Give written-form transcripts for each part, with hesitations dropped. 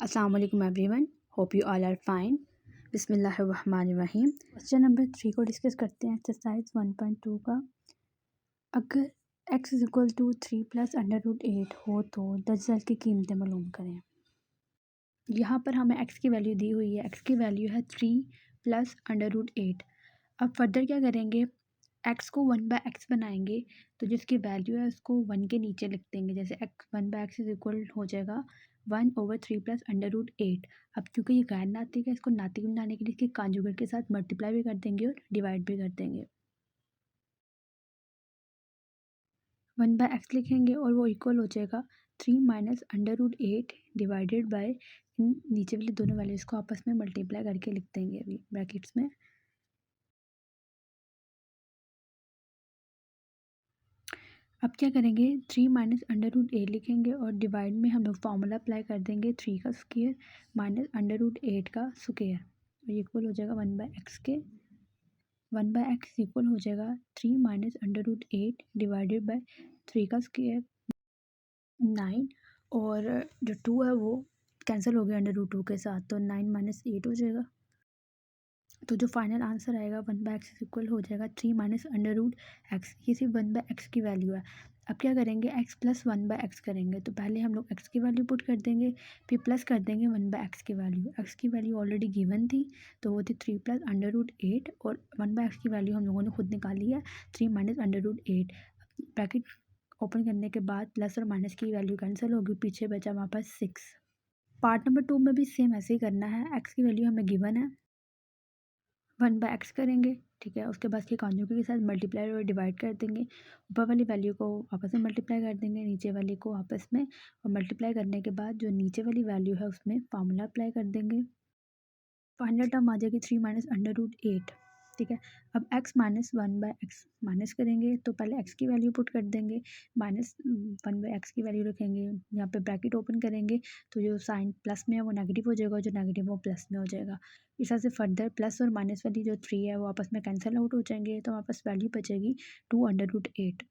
Assalamu alaikum everyone. Hope you all are fine. बिस्मिल्लाहिर्रहमानिर्रहीम. Question number 3 को discuss करते हैं. एक्सरसाइज 1.2 का. अगर x is equal to 3 plus under root 8 हो तो 10 जल की कीमतें मालूम करें. यहाँ पर हमें x की वैल्यू दी हुई है. x की वैल्यू है 3 प्लस अंडर रूट 8. अब फर्दर क्या करेंगे, x को 1/x बनाएंगे तो जिसकी वैल्यू है उसको 1 के नीचे लिख देंगे. जैसे x 1/x इज इक्वल हो जाएगा 1/3 प्लस अंडर रूट 8. अब क्योंकि ये गैर नातिक है, इसको नातिक बनाने के लिए इसके कॉन्जुगेट के साथ मल्टीप्लाई भी कर देंगे और डिवाइड भी कर देंगे. 1/x लिखेंगे और वो इक्वल हो जाएगा 3 minus under root 8 divided by नीचे वाली दोनों वैल्यूज़ को आपस में मल्टीप्लाई करके लिख देंगे अभी ब्रैकेट्स में. अब क्या करेंगे, 3 माइनस अंडर रूट 8 लिखेंगे और डिवाइड में हम लोग फार्मूला अप्लाई कर देंगे 3 का स्क्वायर माइनस अंडर रूट 8 का स्क्वायर. और इक्वल हो जाएगा 1/x के. 1/x इक्वल हो जाएगा 3 minus under root 8 divided by 3 का स्क्वायर 9. और जो 2 है वो कैंसिल हो गया अंडर रूट 2 के साथ, तो 9 माइनस 8 हो जाएगा. तो जो फाइनल आंसर आएगा 1/x इक्वल हो जाएगा 3 माइनस अंडर रूट एक्स. ये सिर्फ 1/x की वैल्यू है. अब क्या करेंगे, x प्लस 1/x करेंगे. तो पहले हम लोग x की वैल्यू पुट कर देंगे, फिर प्लस कर देंगे 1/x की वैल्यू. x की वैल्यू ऑलरेडी गिवन थी तो वो थी 3 प्लस अंडर रूट 8 और 1/x की वैल्यू हम लोगों ने खुद निकाली है 3 minus under root 8. Bracket open करने के बाद प्लस और माइनस की वैल्यू कैंसिल होगी, पीछे बचा हमारे पास 6. पार्ट नंबर 2 में भी सेम ऐसे ही करना है. x की वैल्यू हमें गिवन है 1/x करेंगे, ठीक है. उसके बाद के कॉन्जुगेट के साथ मल्टीप्लाई और डिवाइड कर देंगे. ऊपर वाली वैल्यू को आपस में मल्टीप्लाई कर देंगे, नीचे वाली को आपस में. और मल्टीप्लाई करने के बाद जो नीचे वाली वैल्यू है उसमें फार्मूला अप्लाई कर देंगे. फाइनल टर्म आ जाएगी 3 माइनस अंडर रूट 8, ठीक है. अब x माइनस 1/x माइनस करेंगे तो पहले x की वैल्यू पुट कर देंगे, माइनस 1/x की वैल्यू रखेंगे. यहाँ पे ब्रैकेट ओपन करेंगे तो जो साइन प्लस में है वो नेगेटिव हो जाएगा, जो नेगेटिव वो प्लस में हो जाएगा. इस तरह से फर्दर प्लस और माइनस वाली जो 3 है वो आपस में कैंसिल आउट हो जाएंगे, तो हमारे पास वैल्यू बचेगी 2 अंडर रूट 8.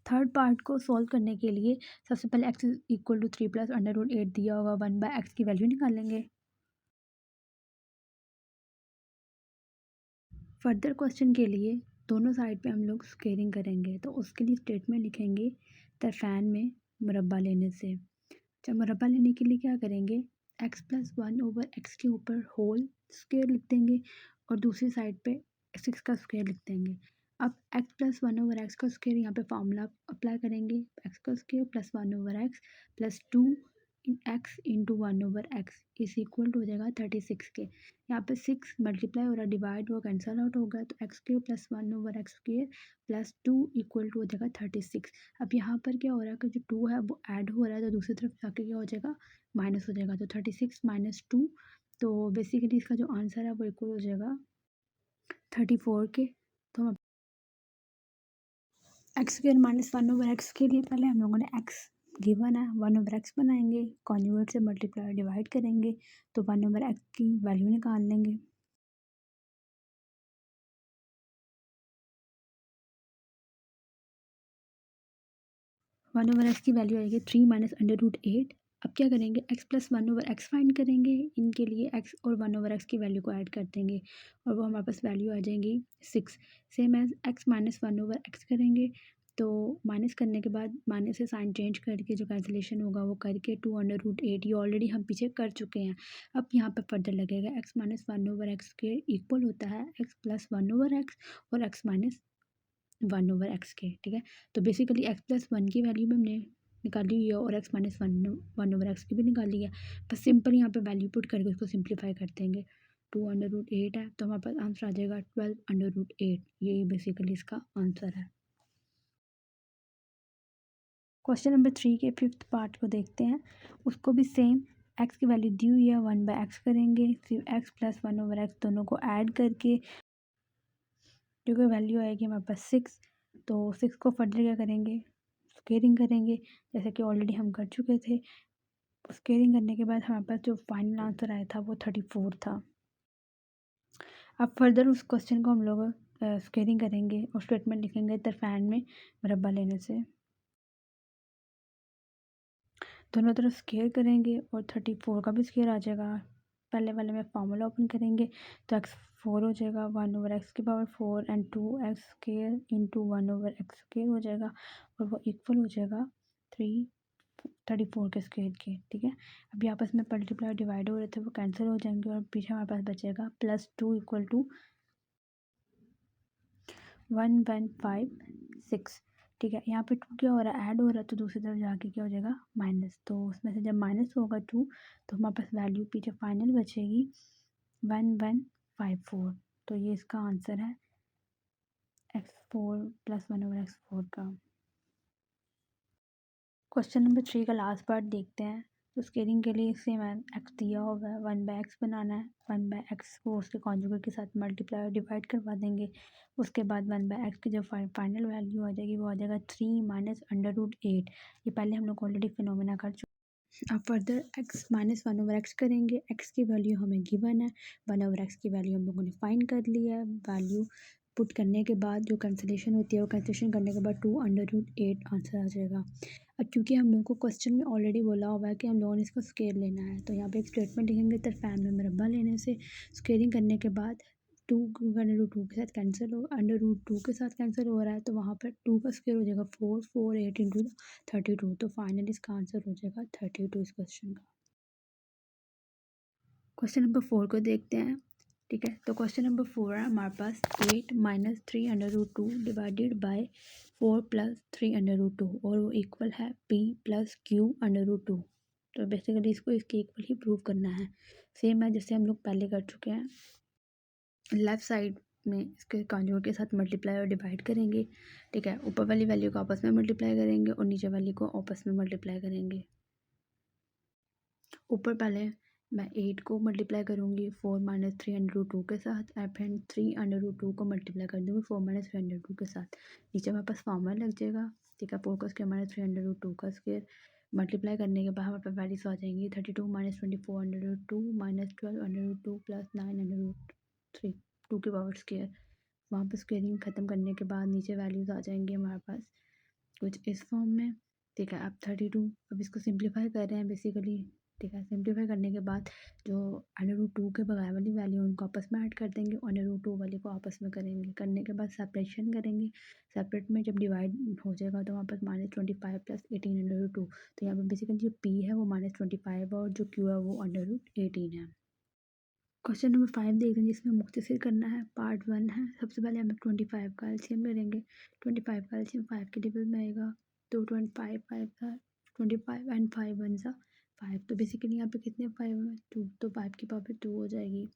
थर्ड पार्ट को सॉल्व करने के लिए सबसे पहले x equal to 3 plus under root 8 दिया होगा, 1/x की वैल्यू निकालेंगे. फर्दर क्वेश्चन के लिए दोनों साइड पे हम लोग स्क्वेयरिंग करेंगे, तो उसके लिए स्टेटमेंट लिखेंगे तरफैन में मुरब्बा लेने से. जब मुरब्बा लेने के लिए क्या करेंगे, x प्लस 1/x के ऊपर होल स्क्वेयर लिख देंगे और दूसरी साइड पे 6 का स्क्वेयर लिख देंगे. अब x प्लस 1/x का स्क्वेयर यहाँ पे फार्मूला अप्लाई करेंगे, x का square plus 1/x plus 2 x into 1/x इस इक्वल हो जाएगा 36 के. यहाँ पे 6 मल्टीप्लाई हो रहा है, डिवाइड वो कैंसल आउट होगा, तो x square plus 1/x square plus 2 equal to हो जाएगा 36. अब यहाँ पर क्या हो रहा है कि जो 2 है वो ऐड हो रहा है, तो दूसरी तरफ जाके क्या हो जाएगा, माइनस हो जाएगा. तो 36 माइनस 2, तो बेसिकली इसका जो आंसर है वो इक्वल हो जाएगा 34 के. तो हम एक्स स्क्वेयर माइनस 1/x के लिए पहले हम लोगों ने x गिवन है 1/x बनाएंगे, कॉन्जुगेट से मल्टीप्लाई डिवाइड करेंगे तो 1/x की वैल्यू निकाल लेंगे. वन ओवर एक्स की वैल्यू आएगी 3 माइनस अंडर रूट 8. अब क्या करेंगे, x प्लस 1/x फाइंड करेंगे. इनके लिए x और 1/x की वैल्यू को ऐड कर देंगे और वो हमारे पास वैल्यू आ जाएंगी 6. Same as x minus 1/x करेंगे, तो माइनस करने के बाद माइनस से साइन चेंज करके जो कैंसिलेशन होगा वो करके 2 अंडर रूट 8 ये ऑलरेडी हम पीछे कर चुके हैं. अब यहाँ पर फर्दर लगेगा x माइनस 1/x के इक्वल होता है x प्लस 1/x और x माइनस 1/x के, ठीक है. तो बेसिकली x प्लस 1 की वैल्यू भी हमने निकाली हुई है और x माइनस 1/x की भी निकाली है. बस सिंपल यहाँ पे वैल्यू पुट करके उसको सिंप्लीफाई कर देंगे. 2 अंडर रूट 8 है तो हमारे पास आंसर आ जाएगा 12 अंडर रूट 8. यही बेसिकली इसका आंसर है. क्वेश्चन नंबर 3 के 5th पार्ट को देखते हैं. उसको भी सेम x की वैल्यू दी हुई है 1/x करेंगे, फिर x प्लस 1/x दोनों को ऐड करके जो कि वैल्यू आएगी हमारे पास 6. तो 6 को फर्दर क्या करेंगे, स्क्वेयरिंग करेंगे जैसे कि ऑलरेडी हम कर चुके थे. स्क्वेयरिंग करने के बाद हमारे पास जो फाइनल आंसर आया था वो 34 था. अब फर्दर उस क्वेश्चन को हम लोग स्क्वेयरिंग करेंगे और स्टेटमेंट लिखेंगे तरफैन में मुरब्बा लेने से. दोनों तरफ स्क्वायर करेंगे और 34 का भी स्क्वायर आ जाएगा। पहले वाले में फार्मूला ओपन करेंगे तो एक्स 4 हो जाएगा 1/x⁴ and 2x² into 1/x² हो जाएगा और वो इक्वल हो जाएगा 34 के स्क्वायर के। ठीक है, अभी आपस में मल्टीप्लाई डिवाइड हो रहे थे वो कैंसिल हो जाएंगे और पीछे हमारे पास बचेगा +2 = 1156। ठीक है, यहाँ पे 2 क्या हो रहा है, ऐड हो रहा है, तो दूसरी तरफ जाके क्या हो जाएगा माइनस। तो उसमें से जब माइनस होगा 2 तो हमारे पास वैल्यू पीछे फाइनल बचेगी 1154। तो ये इसका आंसर है x4 + 1/x4 का। क्वेश्चन नंबर 3 का लास्ट पार्ट देखते हैं। तो स्केलिंग के लिए सेम है, एक्स दिया होगा है 1/x बनाना है। 1/x को उसके कॉन्जुगेट के साथ मल्टीप्लाई और डिवाइड करवा देंगे। उसके बाद 1/x की जो फाइनल वैल्यू आ जाएगी वो आ जाएगा 3 - √8। ये पहले हम लोग ऑलरेडी फिनोमेना कर चुके। अब फर्दर x - 1/x करेंगे। x की वैल्यू हमें गिवन है, 1/x की वैल्यू हम लोगों ने फाइंड कर लिया है। वैल्यू पुट करने के बाद जो कैंसिलेशन होती है वो कैंसिलेशन करने के बाद 2 √8 आंसर आ जाएगा। अब क्योंकि हम लोगों को क्वेश्चन में ऑलरेडी बोला हुआ है कि हम लोगों ने इसका स्केल लेना है, तो यहाँ पे एक स्टेटमेंट लिखेंगे तरफान में मुरब्बा लेने से स्केलिंग करने के बाद 2 √2 के साथ कैंसिल हो, √2 के साथ कैंसिल हो रहा है, तो वहाँ पर 2 का स्केयर हो जाएगा 4 4 8 इंटू 32। तो फाइनली इसका आंसर हो जाएगा 32 इस क्वेश्चन का। क्वेश्चन नंबर 4 को देखते हैं। ठीक है, तो क्वेश्चन नंबर 4 है हमारे पास 8 - 3√2 डिवाइडेड बाय 4 + 3√2 और वो इक्वल है p + q√2। तो बेसिकली इसको इसके इक्वल ही प्रूव करना है। सेम है जैसे हम लोग पहले कर चुके हैं। लेफ्ट साइड में इसके कॉन्जुगेट के साथ मल्टीप्लाई और डिवाइड करेंगे। ठीक है, ऊपर वाली वैल्यू को आपस में मल्टीप्लाई करेंगे और नीचे वाली को आपस में मल्टीप्लाई करेंगे। ऊपर पहले मैं 8 को मल्टीप्लाई करूँगी 4 - 3√2 के साथ और फिर 3√2 को मल्टीप्लाई कर दूँगी 4 - 3√2 के साथ। नीचे हमारे पास फॉर्मूला लग जाएगा। ठीक है, 4 का स्क्वायर - 3√2 का स्क्वायर मल्टीप्लाई करने के बाद हमारे पास वैल्यूज आ जाएंगी 32 - 24√2 - 12√2 + 9√3 2 के पावर स्क्वायर। वहाँ पर स्क्वेयरिंग ख़त्म करने के बाद नीचे वैल्यूज़ आ जाएंगी हमारे पास कुछ इस फॉर्म में। ठीक है, अब 32 अब इसको सिंप्लीफाई कर रहे हैं बेसिकली। ठीक है, सिंप्लीफाई करने के बाद जो √2 के बगैर वाली वैल्यू उनको आपस में ऐड कर देंगे और √2 वाली को आपस में करेंगे। करने के बाद सेपरेशन करेंगे। सेपरेट में जब डिवाइड हो जाएगा तो वहाँ पर -25 + 18√2। तो यहाँ पर बेसिकली जो p है वो -25 है और जो q है वो √18 है। क्वेश्चन नंबर 5 देखते हैं जिसमें मुख्तसर करना है। पार्ट 1 है। सबसे पहले हम 25 का एलसीएम ले लेंगे। 25 का एलसीएम 5 के टेबल में आएगा तो 25 5 का 25 एंड 5 1 सा 5। तो बेसिकली यहाँ पे कितने 5 है 2, तो 5 की पावर 2 हो जाएगी।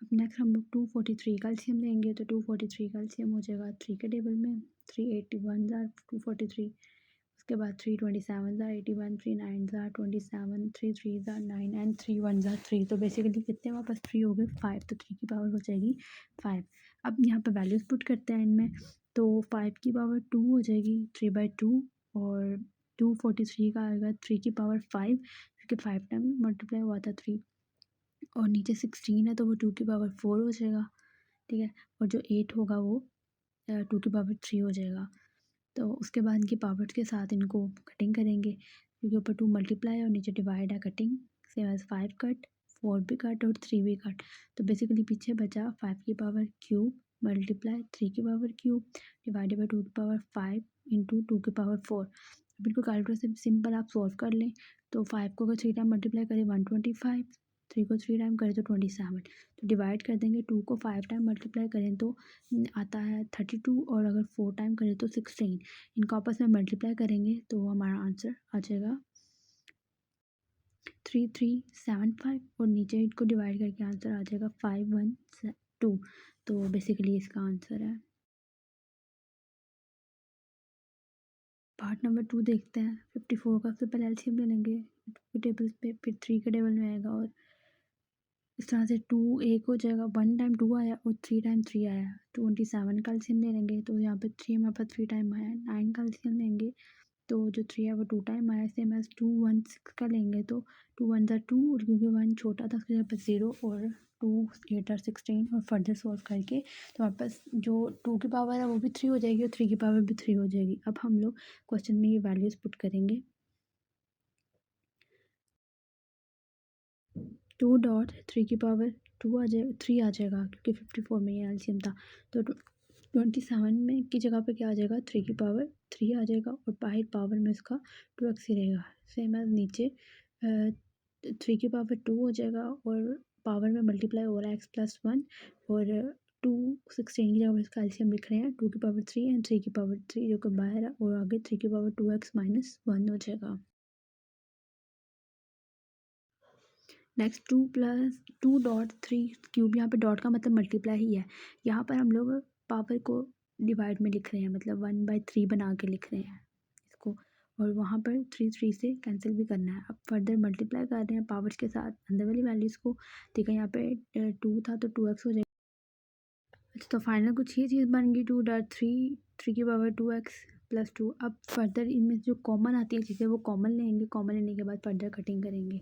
अब नेक्स्ट हम लोग 243 का एलसीएम लेंगे तो 243 का एलसीएम हो जाएगा 3 के टेबल में। 381 ज़ार 243, उसके बाद 327 ज़ार 81, 39 ज़ार 27, 33 ज़ार 9 एंड 31 ज़ार 3। तो बेसिकली कितने वापस 3 हो गए 5, तो 3 की पावर हो जाएगी 5। अब यहाँ पे वैल्यूज पुट करते हैं इनमें, तो 5 की पावर 2 हो जाएगी 3/2 और 243 का आएगा 3 की पावर 5 क्योंकि 5 टाइम मल्टीप्लाई हुआ था 3 और नीचे 16 है तो वो 2 की पावर 4 हो जाएगा। ठीक है, और जो 8 होगा वो 2 की पावर 3 हो जाएगा। तो उसके बाद इनकी पावर्स के साथ इनको कटिंग करेंगे क्योंकि ऊपर 2 मल्टीप्लाई और नीचे डिवाइड है। कटिंग सेम एज 5 कट 4 भी कट और 3 भी कट। तो बेसिकली पीछे बचा 5 की पावर क्यूब मल्टीप्लाई 3 की पावर क्यूब डिवाइडेड बाई 2 की पावर 5 इंटू 2 की पावर 4। अब इनको कैलकुलेटर से सिंपल आप सॉल्व कर लें। तो 5 को अगर 3 टाइम मल्टीप्लाई करें 125, 3 को 3 टाइम करें तो 27, तो डिवाइड कर देंगे। 2 को 5 टाइम मल्टीप्लाई करें तो आता है 32 और अगर 4 टाइम करें तो 16। इनको आपस में मल्टीप्लाई करेंगे तो हमारा आंसर आ जाएगा 3375 और नीचे इनको डिवाइड करके आंसर आ जाएगा 512। तो बेसिकली इसका आंसर है। पार्ट नंबर 2 देखते हैं। 54 का सबसे पहले एलसीएम ले लेंगे टेबल पे, फिर 3 के टेबल में आएगा और इस तरह से 2 एक हो जाएगा। 1 टाइम 2 आया और 3 टाइम 3 आया। 27 का एलसीएम ले लेंगे तो यहाँ पे 3 हमारे पास 3 टाइम आया। 9 का एलसीएम लेंगे तो जो 3 है वो 2 टाइम आया। सेम एज 216 का लेंगे तो 2 1 ज़ा 2 और क्योंकि 1 छोटा था उसके यहाँ पर 0 और 2 8 और 16 और फर्दर सॉल्व करके तो हमारे पास जो 2 की पावर है वो भी 3 हो जाएगी और 3 की पावर भी 3 हो जाएगी। अब हम लोग क्वेश्चन में ये वैल्यूज़ पुट करेंगे। टू डॉट थ्री की पावर टू आ जाए, थ्री आ जाएगा क्योंकि 54 में ये एलसीएम था। तो 27 में की जगह पे क्या आ जाएगा, थ्री की पावर थ्री आ जाएगा और बाहर पावर में उसका 2x ही रहेगा। सेम एज नीचे थ्री की पावर टू हो जाएगा और पावर में मल्टीप्लाई हो रहा है x+1 और 216 की जगह इसका एलसीएम लिख रहे हैं, टू की पावर थ्री एंड थ्री की पावर थ्री जो कि बाहर है और आगे थ्री की पावर 2x-1 हो जाएगा। Next to dot three cube, यहाँ पे डॉट का मतलब मल्टीप्लाई ही है। यहाँ पर हम लोग पावर को डिवाइड में लिख रहे हैं, मतलब 1/3 बना के लिख रहे हैं इसको, और वहाँ पर थ्री से कैंसिल भी करना है। अब फर्दर मल्टीप्लाई कर रहे हैं पावर्स के साथ अंदर वाली वैल्यूज़ को। ठीक है, यहाँ पे 2 था तो 2x हो जाएगा। अच्छा, तो फाइनल कुछ ये चीज़ बन गई, टू डॉट थ्री की पावर 2x+2। अब फर्दर इनमें जो कॉमन आती है चीज़ें वो कॉमन लेंगे, कॉमन लेने के बाद फर्दर कटिंग करेंगे।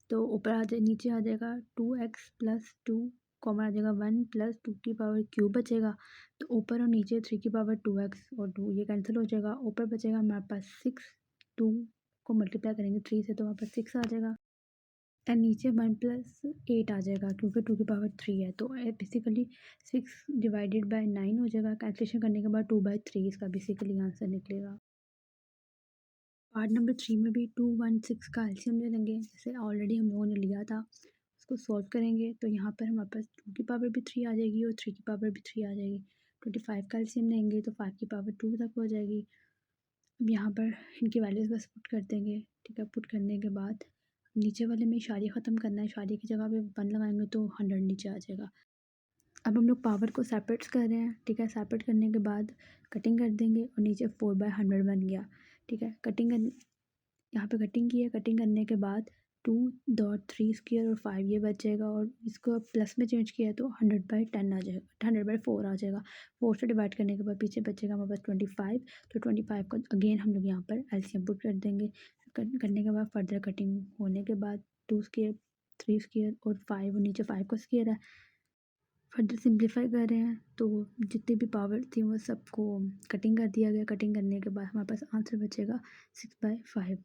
तो ऊपर आ जाए, नीचे आ जाएगा 2x+2, कॉमन आ जाएगा 1 प्लस टू की पावर क्यूब बचेगा। तो ऊपर और नीचे थ्री की पावर 2x और 2 ये कैंसिल हो जाएगा। ऊपर बचेगा हमारे पास 6, 2 को मल्टीप्लाई करेंगे 3 से तो वहाँ पर 6 आ जाएगा एंड नीचे 1+8 आ जाएगा क्योंकि टू की पावर थ्री है। तो बेसिकली 6/9 हो जाएगा। कैंसिलेशन करने के बाद 2/3 इसका बेसिकली आंसर निकलेगा। पार्ट नंबर 3 में भी 216 का एलसीएम ले लेंगे, जैसे ऑलरेडी हम लोगों ने लिया था। उसको सॉल्व करेंगे तो यहाँ पर हमारे पास टू की पावर भी थ्री आ जाएगी और थ्री की पावर भी थ्री आ जाएगी। 25 का एलसीएम लेंगे तो 5 की पावर 2 तक हो जाएगी। अब यहाँ पर इनकी वैल्यूज़ बस पुट कर देंगे। ठीक है, पुट करने के बाद नीचे वाले में इशारे ख़त्म करना है, इशारे की जगह पे 1 लगाएंगे तो 100 नीचे आ जाएगा। अब हम लोग पावर को सेपरेट कर रहे हैं। ठीक है, सेपरेट करने के बाद कटिंग कर देंगे और नीचे 4/100 बन गया। ठीक है, कटिंग कर, यहाँ पे कटिंग की है। कटिंग करने के बाद 2.3² और 5 ये बच जाएगा और इसको प्लस में चेंज किया है तो 100/10 आ जाएगा, 100/4 आ जाएगा। 4 से डिवाइड करने के बाद पीछे बचेगा हमारे पास 25। तो 25 का अगेन हम लोग यहाँ पर एलसीएम पुट कर देंगे। करने के बाद फर्दर कटिंग होने के बाद 2² 3² और 5 और नीचे 5 का स्क्वायर है। फर्दर सिंप्लीफाई कर रहे हैं तो जितनी भी पावर थी वो सबको कटिंग कर दिया गया। कटिंग करने के बाद हमारे पास आंसर बचेगा 6/5।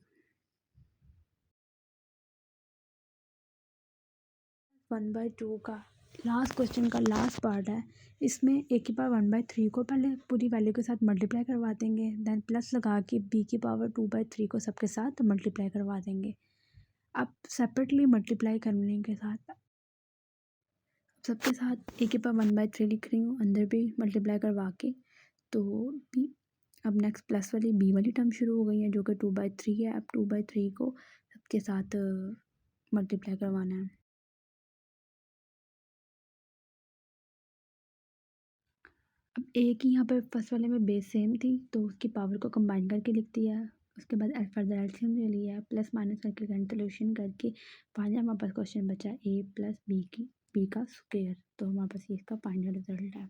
1/2 का लास्ट क्वेश्चन का लास्ट पार्ट है। इसमें a की पावर 1/3 को पहले पूरी वैल्यू के साथ मल्टीप्लाई करवा देंगे, देन प्लस लगा के b की पावर 2/3 को सबके साथ मल्टीप्लाई करवा देंगे। अब सेपरेटली मल्टीप्लाई करने के साथ सबके साथ a की पावर 1/3 लिख रही हूँ, अंदर भी मल्टीप्लाई करवा के। तो b, अब नेक्स्ट प्लस वाली b वाली टर्म शुरू हो गई है जो कि 2/3 है। अब 2/3 को सबके साथ मल्टीप्लाई करवाना है। अब एक ही यहाँ पे फर्स्ट वाले में बेस सेम थी तो उसकी पावर को कंबाइन करके लिख दिया है। उसके बाद फर्दर एलसीएम ले लिया है, प्लस माइनस करके कैंसिलेशन करके फाइनल हमारे पास क्वेश्चन बचा a + b का स्क्वायर। तो हमारे पास ये इसका फाइनल रिजल्ट है।